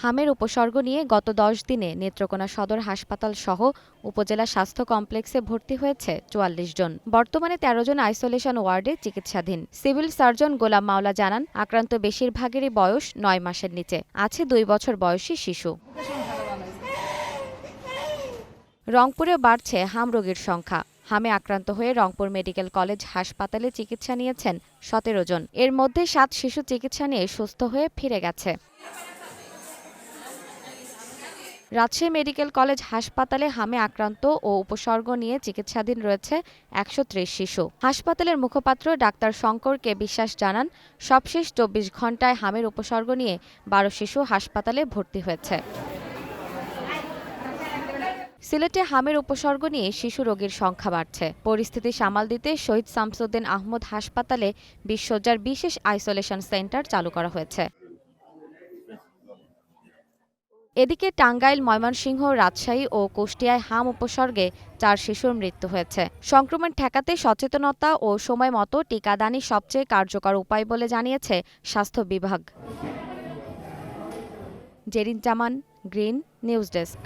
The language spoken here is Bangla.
হামের উপসর্গ নিয়ে গত ১০ দিনে নেত্রকোনা সদর হাসপাতাল সহ উপজেলা স্বাস্থ্য কমপ্লেক্সে ভর্তি হয়েছে ৪৪ জন। বর্তমানে ১৩ জন আইসোলেশন ওয়ার্ডে চিকিৎসাধীন। সিভিল সার্জন গোলাম মাওলা জানান, আক্রান্ত বেশিরভাগেরই বয়স ৯ মাসের নিচে, আছে ২ বছর বয়সী শিশু। রংপুরে বাড়ছে হাম রোগীর সংখ্যা। হামে আক্রান্ত হয়ে রংপুর মেডিকেল কলেজ হাসপাতালে চিকিৎসা নিয়েছেন ১৭ জন। এর মধ্যে ৭ শিশু চিকিৎসা নিয়ে সুস্থ হয়ে ফিরে গেছে। রাজশাহী মেডিকেল কলেজ হাসপাতালে হামে আক্রান্ত ও উপসর্গ নিয়ে চিকিৎসাধীন রয়েছে ১৩০ শিশু। হাসপাতালের মুখপাত্র ডাক্তার শঙ্কর কে বিশ্বাস জানান, সবশেষ ২৪ ঘণ্টায় হামের উপসর্গ নিয়ে ১২ শিশু হাসপাতালে ভর্তি হয়েছে। সিলেটে হামের উপসর্গ নিয়ে শিশু রোগীর সংখ্যা বাড়ছে। পরিস্থিতি সামাল দিতে শহীদ শামসুদ্দিন আহমদ হাসপাতালে ২০ শয্যার বিশেষ আইসোলেশন সেন্টার চালু করা হয়েছে। এদিকে টাঙ্গাইল, ময়মনসিংহ, রাজশাহী ও কুষ্টিয়ায় হাম উপসর্গে ৪ শিশুর মৃত্যু হয়েছে। সংক্রমণ ঠেকাতে সচেতনতা ও সময়মতো টিকাদানই সবচেয়ে কার্যকর উপায় বলে জানিয়েছে স্বাস্থ্য বিভাগ। জেরিন জামান, গ্রিন নিউজ ডেস্ক।